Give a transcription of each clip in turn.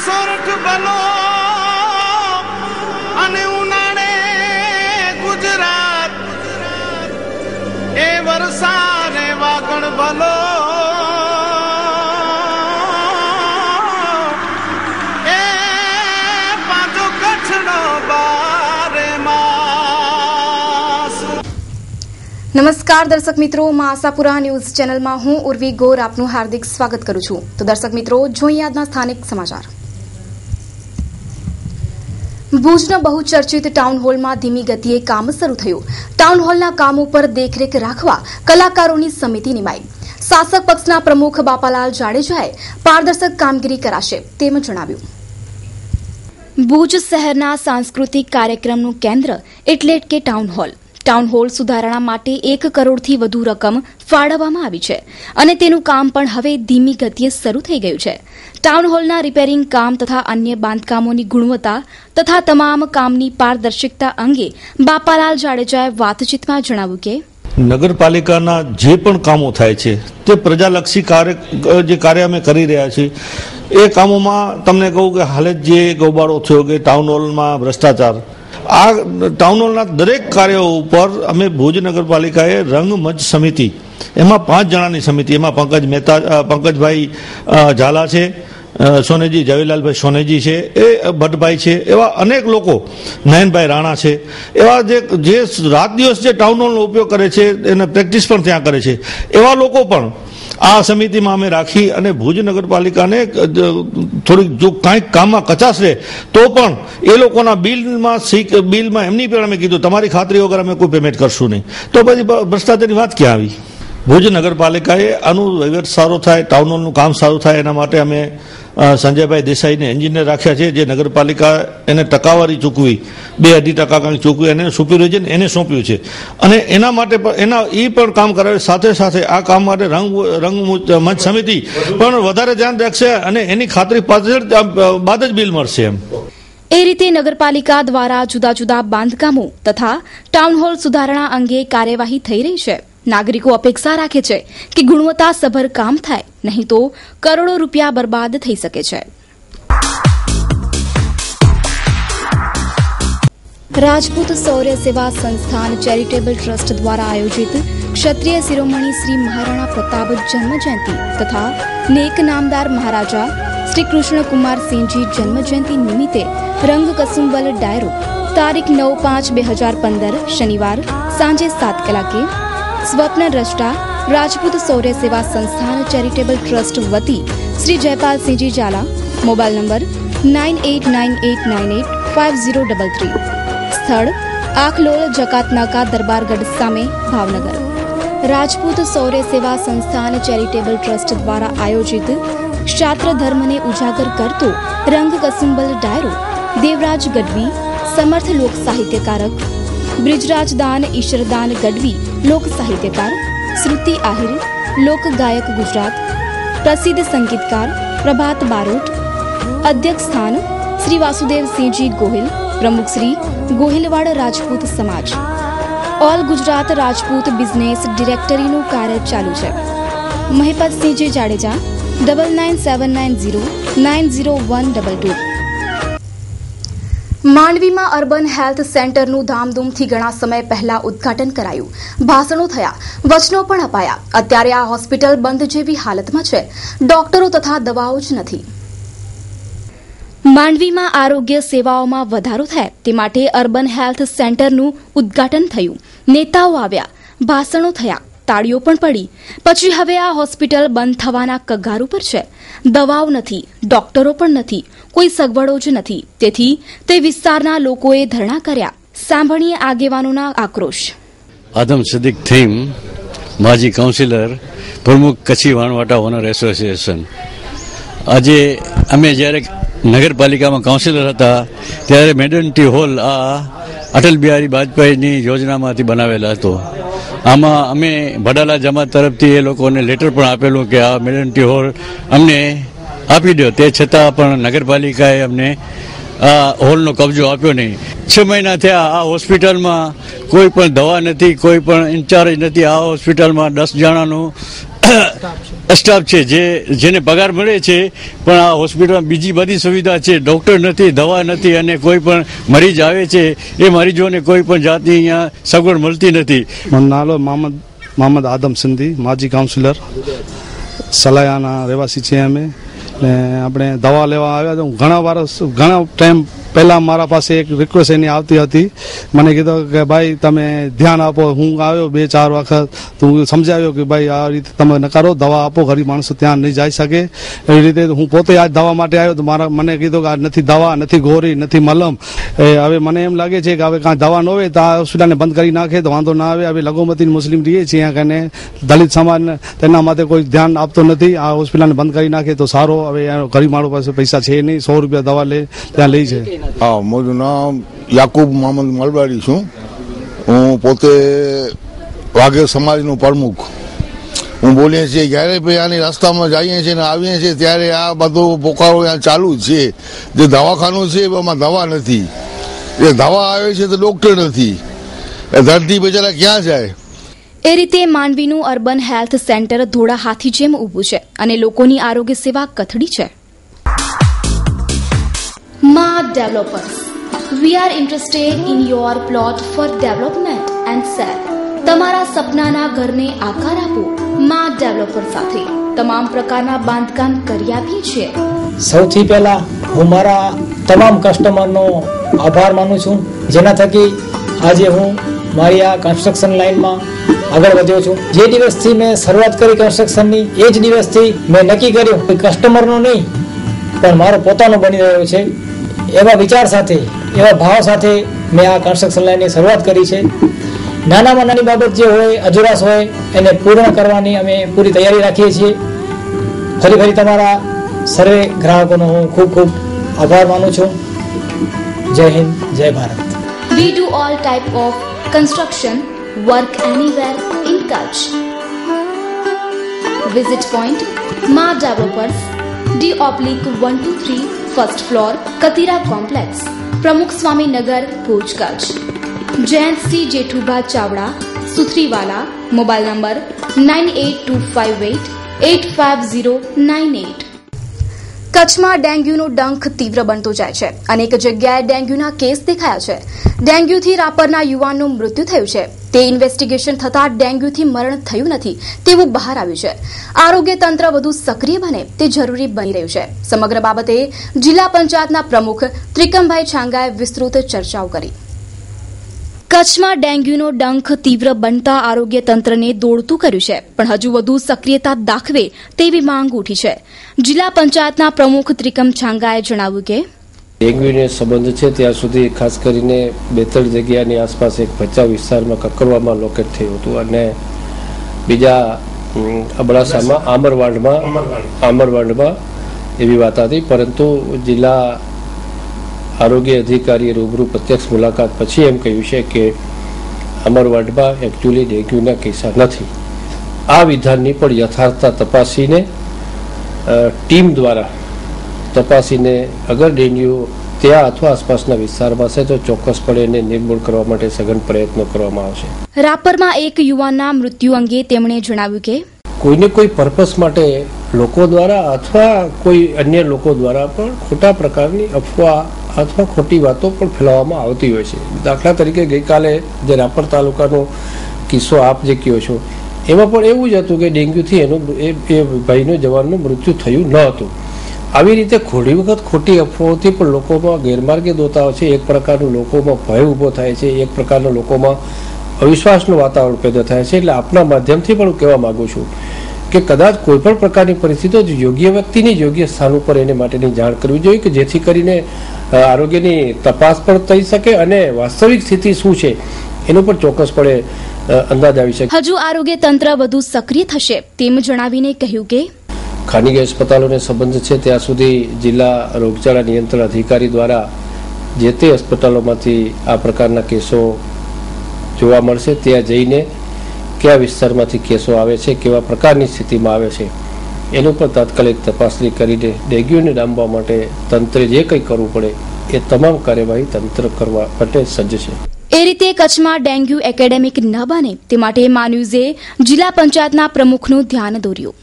સોરઠ ભલો અને ઉનાળે ગુજરાત એ વરસાદ વાગણ ભલો એ પાછો કચ્છનો બારે માસ। નમસ્કાર દર્શક મિત્રો, આશાપુરા ન્યૂઝ ચેનલમાં હું ઉર્વી ગોર આપનું હાર્દિક સ્વાગત કરું છું। તો દર્શક મિત્રો, જોઈએ આજના સ્થાનિક સમાચાર। ભુજના બહુચર્ચિત ટાઉન હોલમાં ધીમી ગતિએ કામ શરૂ થયું। ટાઉન હોલના કામો પર દેખરેખ રાખવા કલાકારોની સમિતિ નિમાઈ। શાસક પક્ષના પ્રમુખ બાપાલાલ જાડેજાએ પારદર્શક કામગીરી કરાશે તેમ જણાવ્યું। ભુજ શહેરના સાંસ્કૃતિક કાર્યક્રમનું કેન્દ્ર એટલે કે ટાઉન હોલ સુધારણા માટે 1 કરોડથી વધુ રકમ ફાળવવામાં આવી છે અને તેનું કામ પણ હવે ધીમી ગતિએ શરૂ થઈ ગયું છે। ટાઉન હોલના રિપેરિંગ કામ તથા અન્ય બાંધકામોની ગુણવત્તા તથા તમામ કામની પારદર્શિકતા અંગે બાપાલાલ જાડેજાએ વાતચીતમાં જણાવ્યું કે નગરપાલિકાના જે પણ કામો થાય છે તે પ્રજાલક્ષી કાર્ય અમે કરી રહ્યા છીએ। એ કામોમાં તમને કહું કે હાલ જ જે ગોબાળો થયો કે ટાઉન હોલમાં ભ્રષ્ટાચાર, આ ટાઉન હોલના દરેક કાર્યો ઉપર અમે ભુજ નગરપાલિકાએ રંગમંચ સમિતિ, એમાં 5 જણાની સમિતિ, એમાં પંકજભાઈ ઝાલા છે, સોનેજી જવેલાલભાઈ સોનેજી છે, એ ભટ્ટભાઈ છે, એવા અનેક લોકો, નયનભાઈ રાણા છે, એવા જે રાત દિવસ જે ટાઉન હોલનો ઉપયોગ કરે છે એને પ્રેક્ટિસ પણ ત્યાં કરે છે, એવા લોકો પણ આ સમિતિમાં અમે રાખી અને ભુજ નગરપાલિકાને થોડીક જો કાંઈક કામમાં કચાશ રહે તો પણ એ લોકોના બિલમાં એમની પણ અમે કીધું તમારી ખાતરી વગર અમે કોઈ પેમેન્ટ કરશું નહીં। તો પછી ભ્રષ્ટાચારની વાત ક્યાં આવી? ભુજ નગરપાલિકાએ આનું વહીવટ સારો થાય, ટાઉન હોલનું કામ સારું થાય એના માટે અમે સંજયભાઈ દેસાઈને એન્જિનિયર રાખ્યા છે, જે નગરપાલિકા એને ટકાવારી ચૂકવી 2-2.5% કંઈક ચૂકવી એને સુપરવિઝન એને સોંપ્યું છે અને એના માટે પણ એ પણ કામ કરાવે। સાથે સાથે આ કામ માટે રંગમંચ સમિતિ પણ વધારે ધ્યાન રાખશે અને એની ખાતરી બાદ જ બિલ મળશે એમ। એ રીતે નગરપાલિકા દ્વારા જુદા જુદા બાંધકામો તથા ટાઉન હોલ સુધારણા અંગે કાર્યવાહી થઈ રહી છે। નાગરિકો અપેક્ષા રાખે છે કે ગુણવત્તાસભર કામ થાય, નહીં તો કરોડો રૂપિયા બરબાદ થઈ શકે છે। રાજપૂત શૌર્ય સેવા સંસ્થાન ચેરિટેબલ ટ્રસ્ટ દ્વારા આયોજિત ક્ષત્રિય શિરોમણી શ્રી મહારાણા પ્રતાપ જન્મ જયંતિ તથા નેક નામદાર મહારાજા શ્રી કૃષ્ણકુમારસિંહજી જન્મ જયંતિ નિમિત્તે રંગ કસુંબલ ડાયરો તારીખ 9/5/2015 શનિવાર સાંજે 7 કલાકે સ્વપ્નદ્રષ્ટા રાજપૂત શૌર્ય સેવા સંસ્થાન ચેરિટેબલ ટ્રસ્ટ વતી શ્રી જયપાલસિંહજી ઝાલા, મોબાઈલ નંબર 9898985033, સ્થળ આખલોલ જકાતનાકા દરબારગઢ સામે ભાવનગર। રાજપૂત શૌર્ય સેવા સંસ્થાન ચેરિટેબલ ટ્રસ્ટ દ્વારા આયોજિત ક્ષાત્ર ધર્મને ઉજાગર કરતો રંગ કસુંબલ ડાયરો દેવરાજ ગઢવી, સમર્થ લોક સાહિત્યકારક, બ્રિજરાજદાન ઈશ્વરદાન ગઢવી લોક સાહિત્યકાર, શ્રુતિ આહિર લોક ગાયક ગુજરાત, પ્રસિદ્ધ સંગીતકાર પ્રભાત બારોટ, અધ્યક્ષ સ્થાન શ્રી વાસુદેવસિંહજી ગોહિલ, પ્રમુખ શ્રી ગોહિલવાડ રાજપૂત સમાજ। ઓલ ગુજરાત રાજપૂત બિઝનેસ ડિરેક્ટરીનું કાર્ય ચાલુ છે। મહિપતસિંહજી જાડેજા 9979090122। માંડવીમાં અર્બન હેલ્થ સેન્ટરનું ધામધૂમથી ઘણા સમય પહેલા ઉદ્ઘાટન કરાયું, ભાષણો થયા, વચનો પણ અપાયા। અત્યારે આ હોસ્પિટલ બંધ જેવી હાલતમાં છે, ડોક્ટરો તથા દવાઓ જ નથી। માંડવીમાં આરોગ્ય સેવાઓમાં વધારો થાય તે માટે અર્બન હેલ્થ સેન્ટરનું ઉદ્ઘાટન થયું, નેતાઓ આવ્યા, ભાષણો થયા, તાળીઓ પણ પડી, પછી હવે આ હોસ્પિટલ બંધ થવાના કગાર ઉપર છે। દવાઓ નથી, ડોક્ટરો પણ નથી, કોઈ સગવડો જ નથી, તેથી તે વિસ્તારના લોકોએ ધરણા કર્યા। સાંભળીએ આગેવાનોના આક્રોશ। આદમ સદીક થીમ, માજી કાઉન્સિલર, પ્રમુખ કચ્છી વાણવાટા ઓનર એસોસિએશન। આજે અમે જ્યારે નગરપાલિકામાં કાઉન્સિલર હતા ત્યારે મેડર્નિટી હોલ આ અટલ બિહારી વાજપેયીની યોજનામાંથી બનાવેલા હતો। આમાં અમે ભડાલા જમાત તરફથી એ લોકોને લેટર પણ આપેલું કે આ મેડર્નિટી હોલ અમને આપી દો, તે છતાં પણ નગરપાલિકાએ અમને આ હોલનો કબજો આપ્યો નહીં। 6 મહિના થયા, આ હોસ્પિટલમાં કોઈ પણ દવા નથી, કોઈ પણ ઇન્ચાર્જ નથી। આ હોસ્પિટલમાં 10 જણાનું સ્ટાફ છે જેને પગાર મળે છે, પણ આ હોસ્પિટલમાં બીજી બધી સુવિધા છે. ડૉક્ટર નથી, દવા નથી, અને કોઈ પણ મરીજ આવે છે એ મરીજોને કોઈ પણ જાતની અહીંયા સગવડ મળતી નથી. મારો નાલો મોહમ્મદ આદમ સિંધી, માજી કાઉન્સિલર, સલાયાના રહેવાસી છીએ અમે. ને આપણે દવા લેવા આવ્યા તો ઘણા ટાઈમ પહેલાં મારા પાસે એક રિક્વેસ્ટ એની આવતી હતી. મને કીધું કે ભાઈ તમે ધ્યાન આપો. હું આવ્યો 2-4 વખત તો હું સમજાવ્યો કે ભાઈ આ રીતે તમે નકારો, દવા આપો, ગરીબ માણસો ત્યાં નહીં જઈ શકે. એવી રીતે હું પોતે આજ દવા માટે આવ્યો તો મને કીધું કે આ નથી દવા, નથી ગોળી, નથી મલમ. હવે મને એમ લાગે છે કે હવે કાંઈ દવા ન હોય તો આ હોસ્પિટલને બંધ કરી નાખે તો વાંધો ના આવે. હવે લઘુમતી મુસ્લિમ રહીએ છીએ અહીંયા કને, દલિત સમાજ, તેના માટે કોઈ ધ્યાન આપતો નથી. આ હોસ્પિટલને બંધ કરી નાખે તો સારો. હવે ગરીબ માણસો પાસે પૈસા છે નહીં, 100 રૂપિયા દવા લે ત્યાં લઈ છે. હા, મારું નામ યાકુબ મોહમ્મદ મલબારી છું. હું પોતે વાઘેર સમાજનો પ્રમુખ. હું બોલીએ છીએ જ્યારે ભાઈ આની રસ્તામાં જઈએ છીએ ને આવીએ છીએ ત્યારે આ બધો પોકારો અહીંયા ચાલુ જ છે. જે દવાખાનું છે એમાં દવા નથી, એ દવા આવે છે તો ડૉક્ટર નથી. એ દર્દી બિચારા ક્યાં જાય? એ રીતે માંડવીનું અર્બન હેલ્થ સેન્ટર ધોળા હાથી જેમ ઊભું છે અને લોકોની આરોગ્ય સેવા કથળી છે. Ma Developers. We are interested in your plot for development and sell. તમારા સપનાના ઘરને આકાર આપો. Ma Developers સાથે તમામ પ્રકારના બાંધકામ કરી આપીએ છીએ. સૌથી પહેલા હું મારા તમામ કસ્ટમરનો આભાર માનું છું, જેના થકી આજે હું મારી આ કન્સ્ટ્રક્શન લાઇનમાં આગળ વધ્યો છું. જે દિવસથી મેં શરૂઆત કરી કન્સ્ટ્રક્શનની, એ જ દિવસથી મેં નક્કી કર્યું કે કસ્ટમરનો નહીં પણ મારો પોતાનો બની રહ્યો છે. એવા વિચાર સાથે, એવા ભાવ સાથે મેં આ કન્સ્ટ્રક્શન લાઇનની શરૂઆત કરી છે. નાનામાં નાની બાબત જે હોય, અધુરાશ હોય, એને પૂર્ણ કરવાની અમે પૂરી તૈયારી રાખીએ છીએ. ફરી તમારા સર્વે ગ્રાહકોનો હું ખૂબ ખૂબ આભાર માનું છું. જય હિન્દ, જય Bharat. We do all type of construction work anywhere in Kutch. Visit point Ma Developers, D/123, first floor, Katira Complex, Pramukh Swami Nagar, Bhuj, Kutch. Jayant C. Jethuba Chavda, Suthriwala, mobile number 9825885098. કચ્છમાં ડેન્ગ્યુનો ડંખ તીવ્ર બનતો જાય છે. અનેક જગ્યાએ ડેન્ગ્યુના case દેખાયા છે. ડેન્ગ્યુથી રાપરના યુવાનનું મૃત્યુ થયું છે. તે ઇન્વેસ્ટિગેશન થતાં ડેન્ગ્યુથી મરણ થયું નથી તેવું બહાર આવ્યું છે. આરોગ્ય તંત્ર વધુ સક્રિય બને તે જરૂરી બની રહ્યું છે. સમગ્ર બાબતે જિલ્લા પંચાયતના પ્રમુખ ત્રિકમભાઈ છાંગાએ વિસ્તૃત ચર્ચાઓ કરી. કચ્છમાં ડેન્ગ્યુનો ડંખ તીવ્ર બનતા આરોગ્ય તંત્રને દોડતું કર્યું છે, પણ હજુ વધુ સક્રિયતા દાખવે તેવી માંગ ઉઠી છે. જિલ્લા પંચાયતના પ્રમુખ ત્રિકમ છાંગાએ જણાવ્યું કે ડેન્ગ્યુને સંબંધ છે ત્યાં સુધી ખાસ કરીને 2-3 જગ્યાની આસપાસ એક ભચાઉ વિસ્તારમાં કકરવામાં લોકેટ થયું હતું અને બીજા અબડાસામાં આમરવાંડમાં એવી વાત હતી. પરંતુ જિલ્લા આરોગ્ય અધિકારીએ રૂબરૂ પ્રત્યક્ષ મુલાકાત પછી એમ કહ્યું છે કે અમરવાડમાં એકચ્યુઅલી ડેન્ગ્યુના કિસ્સા નથી. આ વિધાનની પણ યથાર્થતા તપાસીને ટીમ દ્વારા તપાસીને અગર ડેન્ગ્યુ ત્યાં અથવા આસપાસના વિસ્તારમાં છે તો ચોક્કસપણે એને નિર્મૂળ કરવા માટે સઘન પ્રયત્નો કરવામાં આવશે. રાપરમાં એક યુવાનના મૃત્યુ અંગે તેમણે જણાવ્યું કે કોઈને કોઈ પર્પસ માટે લોકો દ્વારા અથવા કોઈ અન્ય લોકો દ્વારા પણ ખોટા પ્રકારની અફવા અથવા ખોટી વાતો પણ ફેલાવવામાં આવતી હોય છે. દાખલા તરીકે ગઈકાલે જે રાપર તાલુકાનો કિસ્સો આપ જે કહો છો એમાં પણ એવું જ હતું કે ડેન્ગ્યુથી એ ભાઈનો જવાનનું મૃત્યુ થયું ન હતું. આવી રીતે ઘણી વખત ખોટી અફવાઓથી પણ લોકોમાં ગેરમાર્ગે દોતા હોય છે. એક પ્રકારનું લોકોમાં ભય ઊભો થાય છે, એક પ્રકારનો લોકોમાં અવિશ્વાસનું વાતાવરણ પેદા થાય છે. એટલે આપના માધ્યમથી પણ હું કહેવા માંગુ છું કે કદાચ કોઈ પણ પ્રકારની પરિસ્થિતિઓ યોગ્ય વ્યક્તિની યોગ્ય સ્થાન ઉપર એને માટેની જાણ કરવી જોઈએ કે જેથી કરીને આરોગ્યની તપાસ પણ થઈ શકે અને વાસ્તવિક સ્થિતિ શું છે એનું પણ ચોક્કસપણે અંદાજ આવી શકે. હજુ આરોગ્ય તંત્ર વધુ સક્રિય થશે તેમ જણાવીને કહ્યું કે ખાનગી અસ્પતાલોને સંબંધ છે ત્યાં સુધી જિલ્લા રોગચાળા નિયંત્રણ અધિકારી દ્વારા જે તે અસ્પતાલોમાંથી આ પ્રકારના કેસો જોવા મળશે ત્યાં જઈને કયા વિસ્તારમાંથી કેસો આવે છે, કેવા પ્રકારની સ્થિતિમાં આવે છે એનું પણ તાત્કાલિક તપાસણી કરીને ડેન્ગ્યુને ડામવા માટે તંત્રે જે કંઈ કરવું પડે એ તમામ કાર્યવાહી તંત્ર કરવા માટે સજ્જ છે. એ રીતે કચ્છમાં ડેન્ગ્યુ એકેડેમિક ન બને તે માટે માન્યુઝે જિલ્લા પંચાયતના પ્રમુખનું ધ્યાન દોર્યું.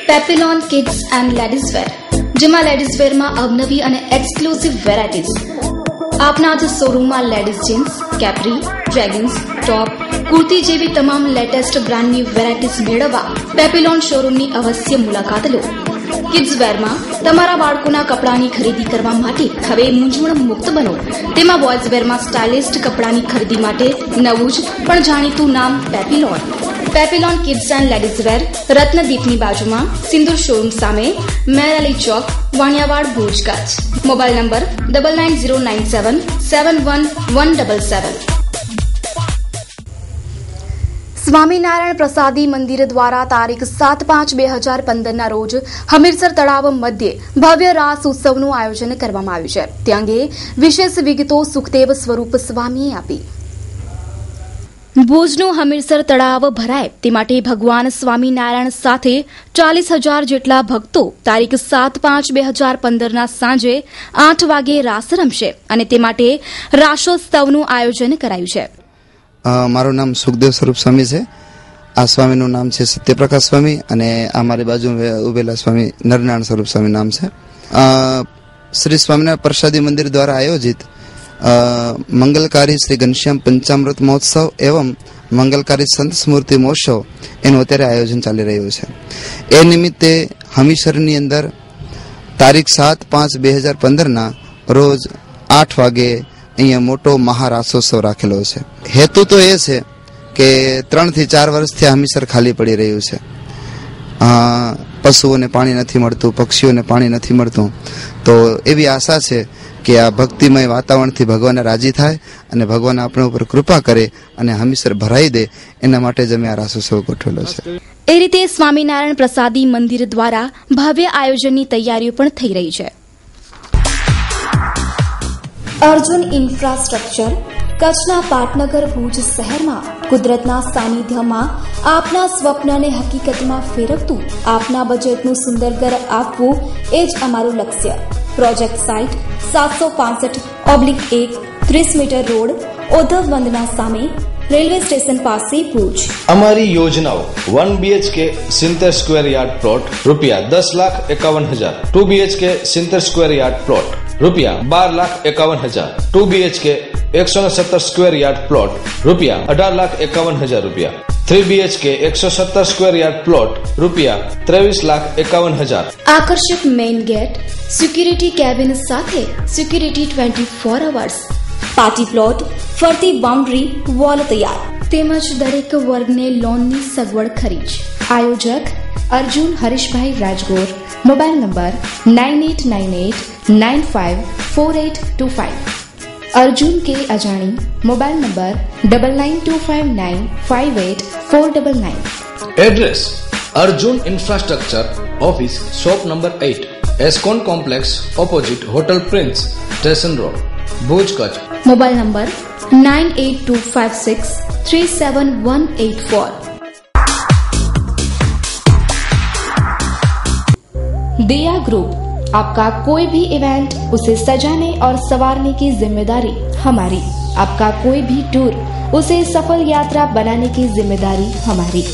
Papillon kids and ladies wear, જેમાં લેડીઝ વેરમાં અવનવી અને એક્સક્લુસિવ વેરાયટીઝ. આપના જ શોરૂમમાં ladies jeans, capri, jeggings, top, kurti જેવી તમામ લેટેસ્ટ બ્રાન્ડની વેરાયટીઝ મેળવવા પેપિલોન શોરૂમની અવશ્ય મુલાકાત લો. કિડ્સ વેરમાં તમારા બાળકોના કપડાની ખરીદી કરવા માટે હવે મૂંઝવણ મુક્ત બનો. તેમાં બોયઝ વેરમાં સ્ટાઇલિસ્ટ કપડાની ખરીદી માટે નવું જ પણ જાણીતું નામ Papillon. Papillon kids and ladies wear રત્નદીપની બાજુમાં, સિંદૂર શોરૂમ સામે, મેરાલી ચોક, વાણિયાવાડ, ભુજ, કચ્છ. Mobile number 9909771177. સ્વામિનારાયણ પ્રસાદી મંદિર દ્વારા તારીખ 7/5/2015 રોજ હમીરસર તળાવ મધ્યે ભવ્ય રાસ ઉત્સવનું આયોજન કરવામાં આવ્યું છે. તે અંગે વિશેષ વિગતો સુખદેવ સ્વરૂપ સ્વામીએ આપી. ભુજનું હમીરસર તળાવ ભરાય તે માટે ભગવાન સ્વામિનારાયણ સાથે 40,000 જેટલા ભક્તો તારીખ 7/5/2015 સાંજે 8 વાગે રાસ રમશે અને તે માટે રાસોત્સવનું આયોજન કરાયું છે. મારું નામ સુખદેવ સ્વરૂપ સ્વામી છે. આ સ્વામીનું નામ છે સત્યપ્રકાશ સ્વામી અને આ મારી બાજુ ઉભેલા સ્વામી નરનારાયણ સ્વરૂપ સ્વામી નામ છે. શ્રી સ્વામિનારાયણ પ્રસાદી મંદિર દ્વારા આયોજિત મંગલકારી શ્રી ઘનશ્યામ પંચામૃત મહોત્સવ એવં મંગલકારી સંત સ્મૃતિ મહોત્સવ એનું અત્યારે આયોજન ચાલી રહ્યું છે. એ નિમિત્તે હમીરસરની અંદર તારીખ 7/5/2015 રોજ 8 વાગે અહીંયા મોટો મહારાસોત્સવ રાખેલો છે. હેતુ તો એ છે કે 3 થી 4 વર્ષથી હમીરસર ખાલી પડી રહ્યું છે. પશુઓને પાણી નથી મળતું, પક્ષીઓને પાણી નથી મળતું. તો એવી આશા છે કે આ ભક્તિમય વાતાવરણથી ભગવાન રાજી થાય અને ભગવાન આપણા ઉપર કૃપા કરે અને હમીરસર ભરાઈ દે, એના માટે જ અમે આ રાસોત્સવ ગોઠવેલો છે. એ રીતે સ્વામિનારાયણ પ્રસાદી મંદિર દ્વારા ભવ્ય આયોજનની તૈયારીઓ પણ થઈ રહી છે. અર્જુન ઇન્ફ્રાસ્ટ્રક્ચર કચ્છના પાટનગર ભુજ શહેરમાં કુદરતના સાનિધ્યમાં આપના સ્વપ્નને હકીકતમાં ફેરવતું આપના બજેટનું સુંદર ઘર આપવું એ જ અમારું લક્ષ્ય. પ્રોજેક્ટ સાઇટ 765/1 30 મીટર રોડ, ઓધવ વંદના સામે, રેલવે સ્ટેશન પાસે ભુજ. અમારી યોજનાઓ 1 BHK 70 square yard plot ₹10,51,000, 2 BHK 70 square yard plot ₹12,51,000, 2 BHK 117 square yard plot ₹18,51,000, 3 BHK 117 square yard plot ₹23,51,000. આકર્ષક મેઇન ગેટ, સિક્યુરિટી કેબિન સાથે સિક્યુરિટી 24 અવર્સ, પાર્ટી પ્લોટ, ફરતી બાઉન્ડ્રી વોલ તૈયાર તેમજ દરેક વર્ગને લોનની સગવડ ખરીજ. આયોજક Arjun Harishbhai Rajgor. Mobile number 9898954825. Arjun K Ajani. Mobile number 9925958499. Address Arjun infrastructure, office shop number 8, ISKCON complex, opposite hotel Prince, station road, Bhuj, Kutch. Mobile number 9825637184. Diya group, आपका कोई भी इवेंट उसे सजाने और संवारने की जिम्मेदारी हमारी. आपका कोई भी टूर उसे सफल यात्रा बनाने की जिम्मेदारी हमारी.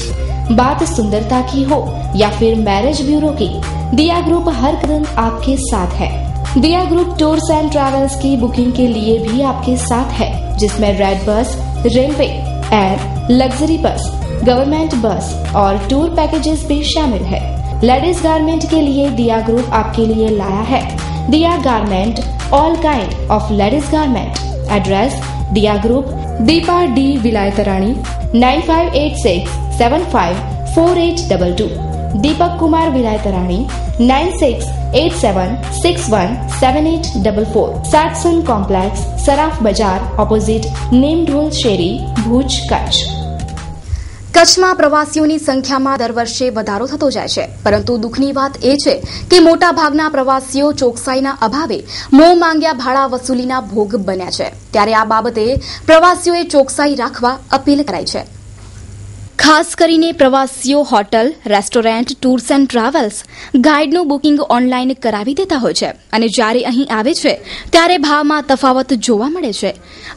बात सुंदरता की हो या फिर मैरिज ब्यूरो की, दिया ग्रुप हर कदम आपके साथ है. दिया ग्रुप टूर्स एंड ट्रैवल्स की बुकिंग के लिए भी आपके साथ है, जिसमें red bus, railway, air, luxury bus, government बस और टूर पैकेजेस भी शामिल है. लेडीज गारमेंट के लिए दिया ग्रुप आपके लिए लाया है दिया garment, all kind of ladies garment. Address दिया group, Deepa D विलायतराणी, 9586754822. Deepak Kumar विलायतराणी, 9687617844. सैटसन complex, Saraf बाजार, ऑपोजिट नीम ढोल शेरी, भुज, कच्छ. કચ્છમાં પ્રવાસીઓની સંખ્યામાં દર વર્ષે વધારો થતો જાય છે, પરંતુ દુઃખની વાત એ છે કે મોટાભાગના પ્રવાસીઓ ચોકસાઈના અભાવે મોં માંગ્યા ભાડા વસૂલીના ભોગ બન્યા છે. ત્યારે આ બાબતે પ્રવાસીઓએ ચોકસાઈ રાખવા અપીલ કરાઈ છે. ખાસ કરીને પ્રવાસીઓ hotel, restaurant, tours and travels ગાઈડનું બુકિંગ ઓનલાઈન કરાવી દેતા હોય છે અને જ્યારે અહીં આવે છે ત્યારે ભાવમાં તફાવત જોવા મળે છે.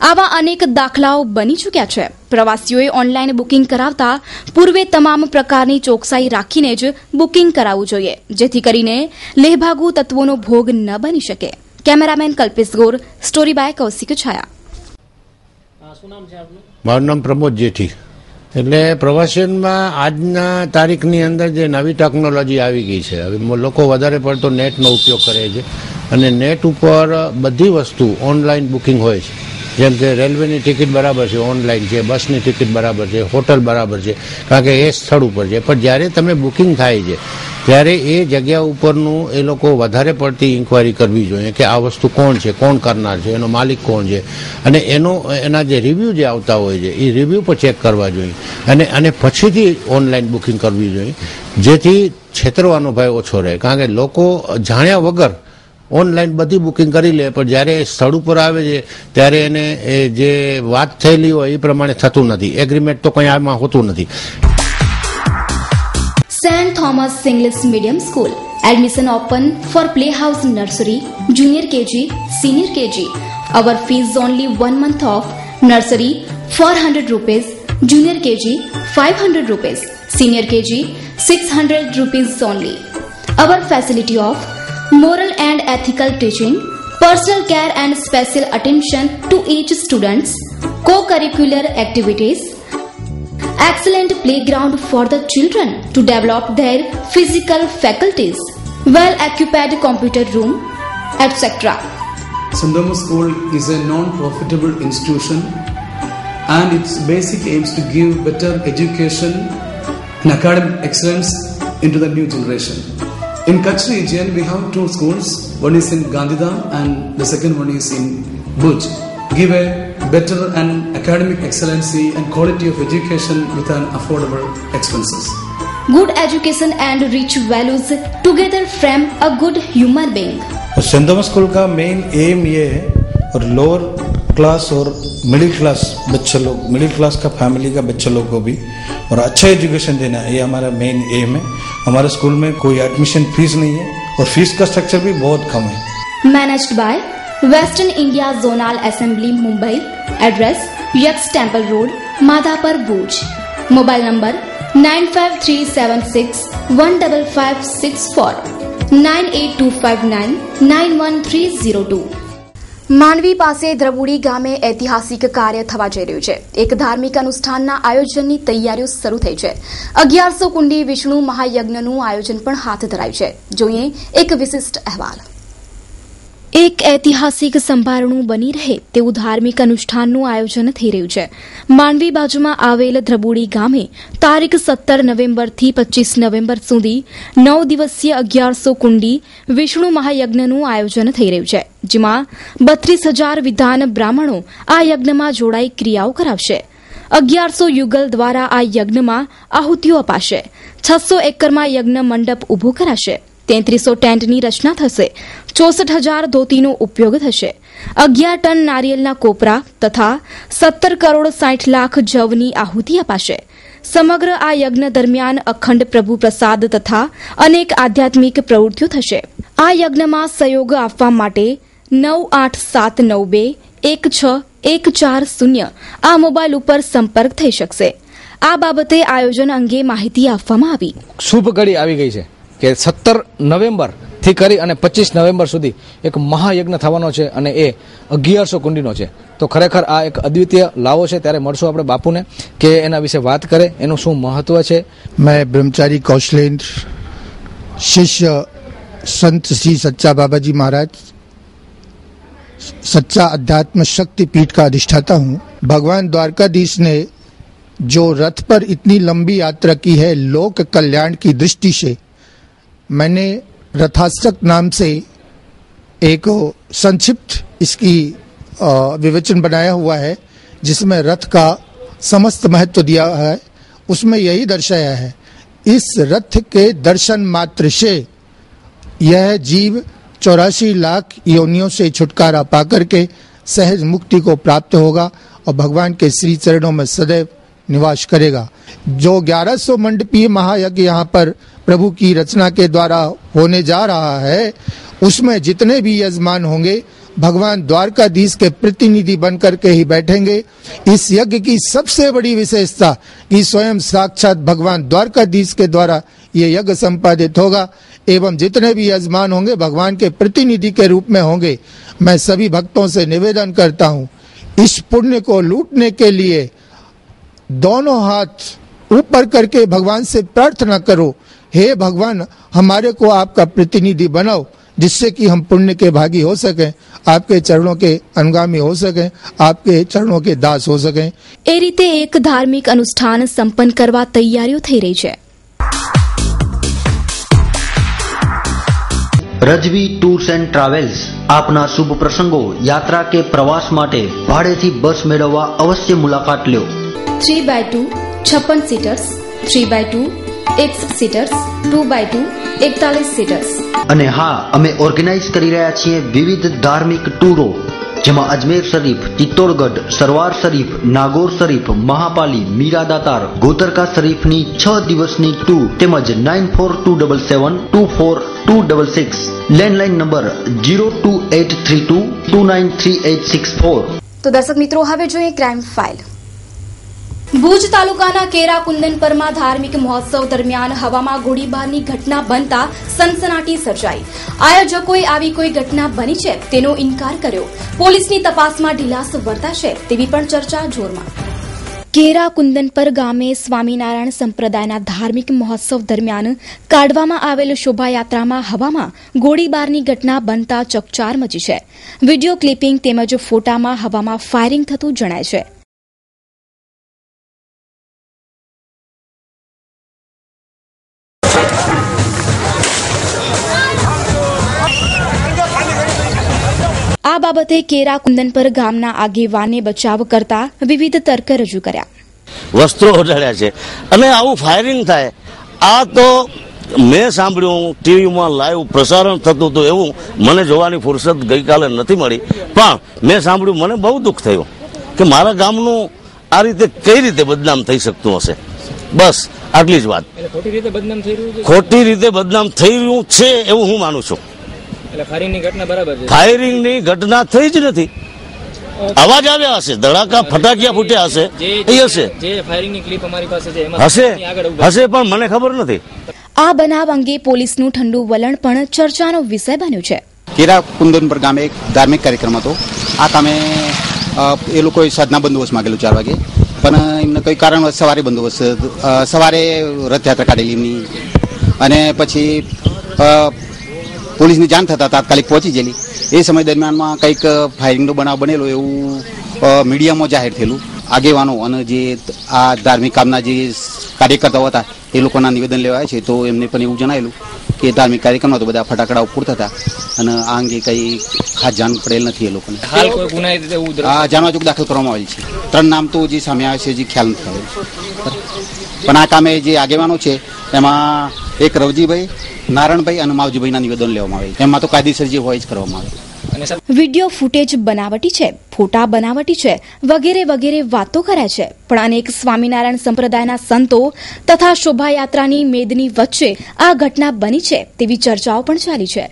આવા અનેક દાખલાઓ બની ચૂક્યા છે. પ્રવાસીઓએ ઓનલાઈન બુકિંગ કરાવતા પૂર્વે તમામ પ્રકારની ચોકસાઈ રાખીને જ બુકિંગ કરાવવું જોઈએ, જેથી કરીને લેભાગુ તત્વોનો ભોગ ન બની શકે. Cameraman Kalpesh Gor, story by Kaushik Chhaya. મારું નામ પ્રમોદ જેઠી. એટલે પ્રવાસનમાં આજના તારીખની અંદર જે નવી ટેકનોલોજી આવી ગઈ છે, હવે લોકો વધારે પડતો નેટનો ઉપયોગ કરે છે અને નેટ ઉપર બધી વસ્તુ ઓનલાઈન બુકિંગ હોય છે. જેમ કે રેલવેની ટિકિટ બરાબર છે, ઓનલાઈન છે, બસની ટિકિટ બરાબર છે, હોટલ બરાબર છે, કારણ કે એ સ્થળ ઉપર છે. પણ જ્યારે તમે બુકિંગ થાય છે ત્યારે એ જગ્યા ઉપરનું એ લોકો વધારે પડતી ઇન્કવાયરી કરવી જોઈએ કે આ વસ્તુ કોણ છે, કોણ કરનાર છે, એનો માલિક કોણ છે, અને એના જે રિવ્યૂ જે આવતા હોય છે એ રિવ્યૂ પર ચેક કરવા જોઈએ અને પછીથી ઓનલાઈન બુકિંગ કરવી જોઈએ, જેથી છેતરવાનો ભય ઓછો રહે. કારણ કે લોકો જાણ્યા વગર ઓનલાઈન બધી બુકિંગ કરી લે, પણ જ્યારે સ્થળ ઉપર આવે છે ત્યારે એને જે વાત થયેલી હોય એ પ્રમાણે થતું નથી. એગ્રીમેન્ટ તો કંઈ આમાં હોતું નથી. St. Thomas English Medium School. Admission open for Playhouse Nursery, Junior KG, Senior KG. Our fees only 1 month of nursery 400 rupees, Junior KG 500 rupees, Senior KG 600 rupees only. Our facility of moral and ethical teaching, personal care and special attention to each students, co-curricular activities, excellent playground for the children to develop their physical faculties, well-occupied computer room, etc. St. Thomas School is a non-profitable institution and its basic aims to give better education and academic excellence into the new generation. In Kutch region, we have 2 schools. One is in Gandhidham and the second one is in Bhuj. Give a better and academic excellency and quality of education with an affordable expenses. Good education and rich values together frame a good human being. Saint Thomas school का main aim ये है, और lower class और middle class बच्चे लोग, middle class का family का बच्चे लोग को भी और अच्छा एजुकेशन देना, ये हमारा मेन एम है. हमारे स्कूल में कोई एडमिशन फीस नहीं है और फीस का स्ट्रक्चर भी बहुत कम है. Managed by Western India Zonal Assembly, Mumbai. Address Yax Temple Road, Madhapur, Bhuj. Mobile number 95376155564 98259913002. Mandvi પાસે દ્રબુડી ગામે ઐતિહાસિક કાર્ય થવા જઈ રહ્યું છે. એક ધાર્મિક અનુષ્ઠાનના આયોજનની તૈયારીઓ શરૂ થઈ છે. 1100 કુંડી વિષ્ણુ મહાયજ્ઞનું આયોજન પણ હાથ ધરાયું છે. જોઈએ એક વિશિષ્ટ અહેવાલ. એક ઐતિહાસિક સંભારણું બની રહે તેવું ધાર્મિક અનુષ્ઠાનનું આયોજન થઈ રહ્યું છે. માંડવી બાજુમાં આવેલ ધ્રબુડી ગામે તારીખ 17 નવેમ્બરથી 25 નવેમ્બર સુધી 9 દિવસીય 1100 કુંડી વિષ્ણુ મહાયજ્ઞનું આયોજન થઈ રહ્યું છે, જેમાં 32,000 વિદ્વાન બ્રાહ્મણો આ યજ્ઞમાં જોડાઈ ક્રિયાઓ કરાવશે. 1100 યુગલ દ્વારા આ યજ્ઞમાં આહુતિઓ અપાશે. 600 એકરમાં યજ્ઞ મંડપ ઉભો કરાશે. 3300 ટેન્ટની રચના થશે. 64,000 ધોતીનો ઉપયોગ થશે. 11 ટન નારિયેળના કોપરા તથા 17 કરોડ 60 લાખ જવની આહુતિ અપાશે. સમગ્ર આ યજ્ઞ દરમિયાન અખંડ પ્રભુ પ્રસાદ તથા અનેક આધ્યાત્મિક પ્રવૃત્તિઓ થશે. આ યજ્ઞમાં સહયોગ આપવા માટે 9872161440 આ મોબાઈલ ઉપર સંપર્ક થઈ શકશે. આ બાબતે આયોજન અંગે માહિતી આપવામાં આવી. શુભ ઘડી આવી ગઈ છે કે 17 નવેમ્બર થી કરી અને 25 નવેમ્બર સુધી એક મહાયજ્ઞ થવાનો છે અને એ 1100 કુંડીનો છે. તો ખરેખર આ એક અદ્વિતીય લાવો છે. ત્યારે મળશું આપણે બાપુને કે એના વિશે વાત કરે, એનું શું મહત્વ છે. मैं ब्रह्मचारी कौशलेंद्र शिष्य संत श्री सच्चा बाबा जी महाराज सच्चा अध्यात्म शक्ति पीठ का अधिष्ठाता हूँ. भगवान द्वारकाधीश ने जो रथ पर इतनी लंबी यात्रा की है लोक कल्याण की दृष्टि से, मैंने रथाष्टक नाम से एक संक्षिप्त इसकी विवेचन बनाया हुआ है, जिसमें रथ का समस्त महत्व दिया है. उसमें यही दर्शाया है, इस रथ के दर्शन मात्र से यह जीव 84 लाख योनियों से छुटकारा पाकर के सहज मुक्ति को प्राप्त होगा और भगवान के श्री चरणों में सदैव निवास करेगा। जो 1100 मंडपीय महायज्ञ यहाँ पर प्रभु की रचना के द्वारा होने जा रहा है, उसमें जितने भी यजमान होंगे भगवान द्वारकाधीश के प्रतिनिधि बनकर के ही बैठेंगे। इस यज्ञ की सबसे बड़ी विशेषता कि स्वयं साक्षात भगवान द्वारकाधीश के द्वारा ये यज्ञ संपादित होगा एवं जितने भी यजमान होंगे भगवान के प्रतिनिधि के रूप में होंगे। मैं सभी भक्तों से निवेदन करता हूँ, इस पुण्य को लूटने के लिए दोनों हाथ ऊपर करके भगवान से प्रार्थना करो, हे भगवान हमारे को आपका प्रतिनिधि बनाओ, जिससे कि हम पुण्य के भागी हो सकें, आपके चरणों के अनुगामी हो सकें, आपके चरणों के दास हो सकें। એ રીતે એક ધાર્મિક અનુષ્ઠાન સંપન્ન કરવા તૈયારીઓ થઈ રહી છે। રજવી ટૂર્સ એન્ડ ટ્રાવેલ્સ આપના શુભ પ્રસંગો, યાત્રા કે પ્રવાસ માટે ભાડેથી બસ મેળવવા અવશ્ય મુલાકાત લ્યો। 3x2 56 સીટર્સ, 3x2 61 સીટર્સ, 2x2 41 સીટર્સ। અને હા, અમે ઓર્ગેનાઇઝ કરી રહ્યા છીએ વિવિધ ધાર્મિક ટૂરો, જેમાં અજમેર શરીફ, ચિત્તોડગઢ, સરવાર શરીફ, નાગોર શરીફ, મહાપાલી, મીરા દાતાર, ગોતરકા શરીફની 6 દિવસની ટૂર તેમજ 9427724266 લેન્ડલાઇન નંબર 02832293864। તો દર્શક મિત્રો, હવે જોઈએ ક્રાઇમ ફાઇલ। ભુજ તાલુકાના કેરા કુંદનપરમાં ધાર્મિક મહોત્સવ દરમિયાન હવામાં ગોળીબારની ઘટના બનતા સનસનાટી સર્જાઈ। આયોજકોએ આવી કોઈ ઘટના બની છે તેનો ઇનકાર કર્યો। પોલીસની તપાસમાં ઢીલાસ વર્તાશે તેવી પણ ચર્ચા જોરમાં। કેરા કુંદનપર ગામે સ્વામિનારાયણ સંપ્રદાયના ધાર્મિક મહોત્સવ દરમિયાન કાઢવામાં આવેલ શોભાયાત્રામાં હવામાં ગોળીબારની ઘટના બનતા ચકચાર મચી છે। વિડીયો ક્લિપિંગ તેમજ ફોટામાં હવામાં ફાયરિંગ થતું જણાય છે। આ બાબતે કેરા કુંદનપર ગામના આગેવાને બચાવ કરતા વિવિધ તર્ક રજૂ કર્યા। વસ્ત્રો ઓઢાડ્યા છે અને આવું ફાયરિંગ થાય, આ તો મેં સાંભળ્યું, ટીવીમાં લાઈવ પ્રસારણ થતું હતું એવું મને જોવાની ફુરસદ ગઈકાલે નથી મળી, પણ મેં સાંભળ્યું, મને બહુ દુઃખ થયું કે મારા ગામનું આ રીતે કઈ રીતે બદનામ થઈ શકતું હશે। બસ આટલી જ વાત। ખોટી રીતે બદનામ થઈ રહ્યું છે એવું હું માનું છું। ફાયરિંગની ઘટના થઈ જ નથી, અવાજ આવ્યા હશે, ધડાકા ફટાકિયા ફૂટ્યા હશે, એ હશે હશે પણ મને ખબર નથી। આ બનાવ અંગે પોલીસનું ઠંડુ વલણ પણ ચર્ચાનો વિષય બન્યું છે। કેરા કુંદનપર ગામે એક ધાર્મિક કાર્યક્રમ હતો। આ કામે એ લોકોએ સાધના બંદોબસ્ત માંગેલું 4 વાગે, પણ એમને કોઈ કારણવશ સવારે બંદોબસ્ત, સવારે રથયાત્રા કાઢેલી એમની, અને પછી પોલીસની જાણ થતાં તાત્કાલિક પહોંચી ગયેલી। એ સમય દરમિયાનમાં કંઈક ફાયરિંગનો બનાવ બનેલો એવું મીડિયામાં જાહેર થયેલું। આગેવાનો અને જે આ ધાર્મિક કામના જે કાર્યકર્તાઓ હતા એ લોકોના નિવેદન લેવાય છે, તો એમને પણ એવું જણાવેલું કે ધાર્મિક કાર્યક્રમમાં તો બધા ફટાકડાઓ ફૂટતા હતા અને આ અંગે કંઈ ખાસ જાણ પડેલ નથી એ લોકોને। જાણવા ચોક દાખલ કરવામાં આવેલ છે। 3 નામ તો જે સામે આવે છે જે ખ્યાલ નથી આવેલ, પણ આ કામે જે આગેવાનો છે એમાં એક રવજીભાઈ, નારણભાઈ અને માવજીભાઈના નિવેદન લેવામાં આવે, એમાં તો કાયદેસર જે હોય જ કરવામાં આવે। વિડીયો ફૂટેજ બનાવટી છે, ફોટા બનાવટી છે, વગેરે વગેરે વાતો કરે છે, પણ અનેક સ્વામિનારાયણ સંપ્રદાયના સંતો તથા શોભાયાત્રાની મેદની વચ્ચે આ ઘટના બની છે તેવી ચર્ચાઓ પણ ચાલી છે।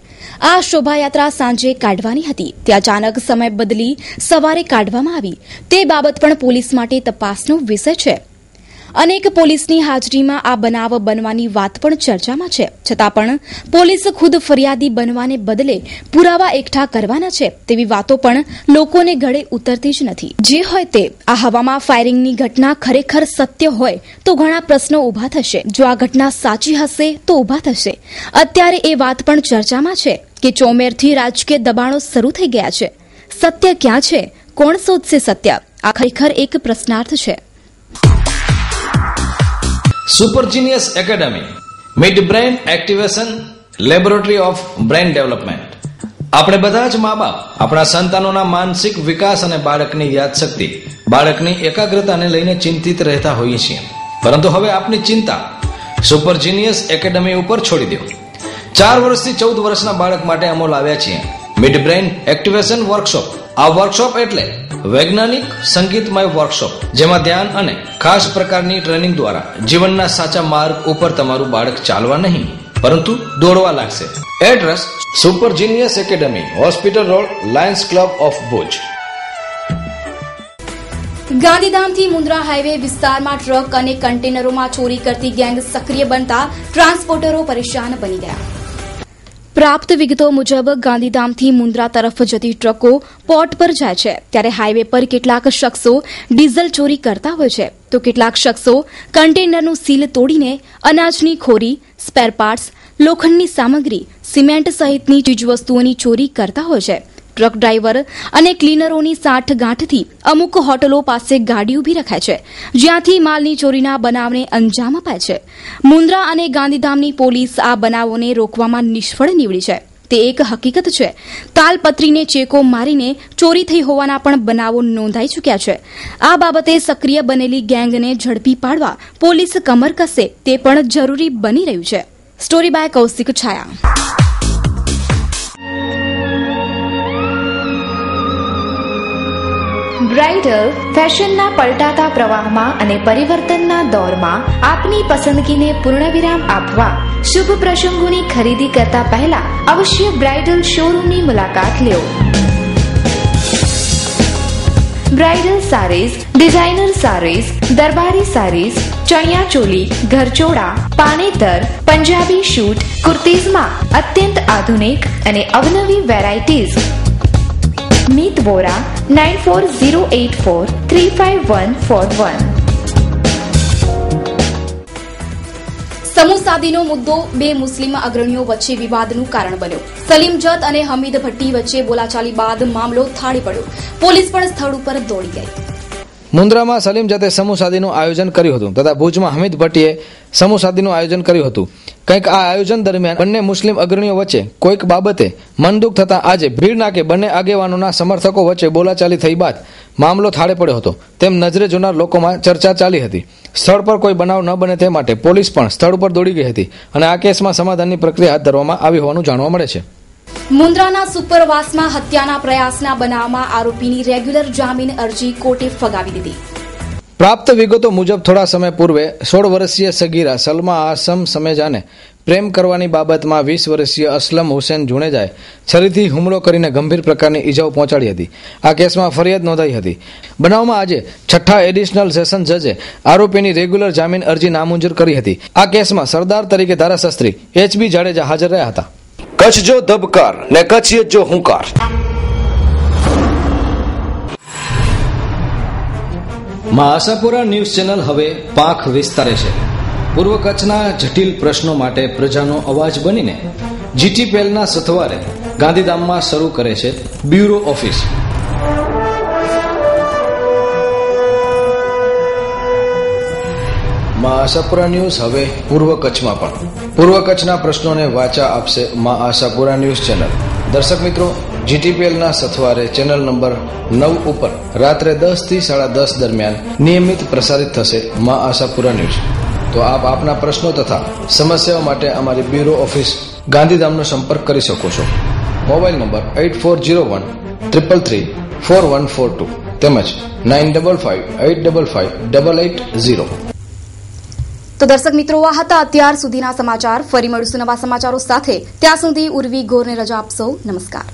આ શોભાયાત્રા સાંજે કાઢવાની હતી, તે અચાનક સમય બદલી સવારે કાઢવામાં આવી, તે બાબત પણ પોલીસ માટે તપાસનો વિષય છે। અનેક પોલીસની હાજરીમાં આ બનાવ બનવાની વાત પણ ચર્ચામાં છે, છતાં પણ પોલીસ ખુદ ફરિયાદી બનવાને બદલે પુરાવા એકઠા કરવાના છે તેવી વાતો પણ લોકોને ગળે ઉતરતી જ નથી। જે હોય તે, આ હવામાં ફાયરિંગની ઘટના ખરેખર સત્ય હોય તો ઘણા પ્રશ્નો ઉભા થશે। જો આ ઘટના સાચી હશે તો ઉભા થશે। અત્યારે એ વાત પણ ચર્ચામાં છે કે ચોમેરથી રાજકીય દબાણો શરૂ થઈ ગયા છે। સત્ય ક્યાં છે? કોણ શોધશે સત્ય? આ ખરેખર એક પ્રશ્નાર્થ છે। Super genius academy, mid brain activation laboratory of brain development. આપણે બધા જ મા બાપ આપણા સંતાનોના માનસિક વિકાસ અને બાળકની યાદશક્તિ, બાળકની એકાગ્રતાને લઈને ચિંતિત રહેતા હોઈએ છીએ, પરંતુ હવે આપની ચિંતા સુપર જીનિયસ એકેડમી ઉપર છોડી દો। 4 વર્ષથી 14 વર્ષના બાળક માટે અમો લાવ્યા છીએ મિડ બ્રેન એક્ટિવેશન વર્કશોપ। આ વર્કશોપ એટલે વૈજ્ઞાનિક સંગીતમય વર્કશોપ, જેમાં ધ્યાન અને ખાસ પ્રકારની ટ્રેનિંગ દ્વારા જીવનના સાચા માર્ગ ઉપર તમારું બાળક ચાલવા નહીં પરંતુ દોડવા લાગશે. Address: super genius academy, hospital road, Lions club of Bhuj. ગાંધીધામથી મુન્દ્રા હાઈવે વિસ્તારમાં ટ્રક અને કન્ટેનરોમાં ચોરી કરતી ગેંગ સક્રિય બનતા ટ્રાન્સપોર્ટરો પરેશાન બની ગયા. પ્રાપ્ત વિગતો મુજબ ગાંધીધામથી મુન્દ્રા તરફ જતી ટ્રકો પોર્ટ પર જાય છે, ત્યારે હાઈવે પર કેટલાક શખ્સો ડીઝલ ચોરી કરતા હોય છે, તો કેટલાક શખ્સો કન્ટેનરનું સીલ તોડીને અનાજની ખોરી, સ્પેર પાર્ટ્સ, લોખંડની સામગ્રી, સિમેન્ટ સહિતની ચીજવસ્તુઓની ચોરી કરતા હોય છે. ટ્રક ડ્રાઈવર અને ક્લીનરોની સાંઠગાંઠથી અમુક હોટલો પાસે ગાડી ઉભી રખાય છે, જ્યાંથી માલની ચોરીના બનાવને અંજામ અપાય છે. મુન્દ્રા અને ગાંધીધામની પોલીસ આ બનાવોને રોકવામાં નિષ્ફળ નીવડી છે. તે એક હકીકત છે. તાલપત્રીને ચેકો મારીને ચોરી થઈ હોવાના પણ બનાવો નોંધાઈ ચૂક્યા છે. આ બાબતે સક્રિય બનેલી ગેંગને ઝડપી પાડવા પોલીસ કમર કસે તે પણ જરૂરી બની રહ્યું છે. Story by Kaushik Chhaya. Bridal ફેશનના પલટાતા પ્રવાહમાં અને પરિવર્તનના દોરમાં આપની પસંદગીને પૂર્ણવિરામ આપવા શુભ પ્રસંગોની ખરીદી કરતા પહેલા અવશ્ય બ્રાઇડલ શોરૂમની મુલાકાત લો. બ્રાઇડલ સારીઝ, ડિઝાઇનર સારીઝ, દરબારી સારીઝ, ચણિયા ચોલી, ઘરચોળા, પાનેતર, પંજાબી શૂટ, કુર્તીઝમાં અત્યંત આધુનિક અને અવનવી વેરાયટીઝ. મીત વોરા 9408435141. સમૂહ સાદીનો મુદ્દો બે મુસ્લિમ અગ્રણીઓ વચ્ચે વિવાદનું કારણ બન્યો. સલીમ જત અને હમીદ ભટ્ટી વચ્ચે બોલાચાલી બાદ મામલો થાળી પડ્યો. પોલીસ પણ સ્થળ ઉપર દોડી ગઈ. મુન્દ્રામાં સલીમ જતે સમૂહ સાદીનું આયોજન કર્યું હતું તથા ભુજમાં હમીદ ભટ્ટીએ સમૂહ સાદીનું આયોજન કર્યું હતું. કંઈક આ આયોજન દરમિયાન બંને મુસ્લિમ અગ્રણીઓ વચ્ચે કોઈક બાબતે મનદુખ થતા આજે ભીડ નાકે બંને આગેવાનોના સમર્થકો વચ્ચે બોલાચાલી થઈ બાદ મામલો થાળે પડ્યો હતો તેમ નજરે જોનાર લોકોમાં ચર્ચા ચાલી હતી. સ્થળ પર કોઈ બનાવ ન બને તે માટે પોલીસ પણ સ્થળ ઉપર દોડી ગઈ હતી અને આ કેસમાં સમાધાનની પ્રક્રિયા હાથ ધરવામાં આવી હોવાનું જાણવા મળે છે. મુન્દ્રાના સુપરવાસમાં હત્યાના પ્રયાસના બનાવમાં આરોપીની રેગ્યુલર જામીન અરજી કોર્ટે ફગાવી દીધી. પ્રાપ્ત વિગતો મુજબ થોડા સમય પૂર્વે 16 વર્ષીય સગીરા સલમા આસમ સમેજાને પ્રેમ કરવાની બાબતમાં 20 વર્ષીય અસલમ હુસેન જુણેજાએ છરીથી હુમલો કરીને ગંભીર પ્રકારની ઈજાઓ પહોંચાડી હતી. આ કેસમાં ફરિયાદ નોંધાઈ હતી. બનાવમાં આજે 6ઠ્ઠા એડિશનલ સેશન જજે આરોપીની રેગ્યુલર જામીન અરજી નામંજૂર કરી હતી. આ કેસમાં સરદાર તરીકે ધારાશાસ્ત્રી HB જાડેજા હાજર રહ્યા હતા. કચ્છ જો ધબકાર ને કચ્છિયત જો હુંકાર. માં આશાપુરા ન્યૂઝ ચેનલ હવે પાંખ વિસ્તારે છે. પૂર્વ કચ્છના જટિલ પ્રશ્નો માટે પ્રજાનો અવાજ બનીને GTPLના સથવારે ગાંધીધામમાં શરૂ કરે છે બ્યુરો ઓફિસ. માં આશાપુરા ન્યૂઝ હવે પૂર્વ કચ્છમાં પણ. પૂર્વ કચ્છના પ્રશ્નોને વાચા આપશે માં આશાપુરા ન્યૂઝ ચેનલ. દર્શક મિત્રો, GTPLના સથવારે ચેનલ નંબર 9 ઉપર રાત્રે 10 થી 10:30 દરમિયાન નિયમિત પ્રસારિત થશે માં આશાપુરા ન્યૂઝ. તો આપ આપના પ્રશ્નો તથા સમસ્યાઓ માટે અમારી બ્યુરો ઓફિસ ગાંધીધામનો સંપર્ક કરી શકો છો. મોબાઈલ નંબર 8401333842 તેમજ 9558558880. તો દર્શક મિત્રો, આ હતા અત્યાર સુધીના સમાચાર. ફરી મળીશું નવા સમાચારો સાથે. ત્યાં સુધી ઉર્વી ગોરને રજા આપશો. નમસ્કાર.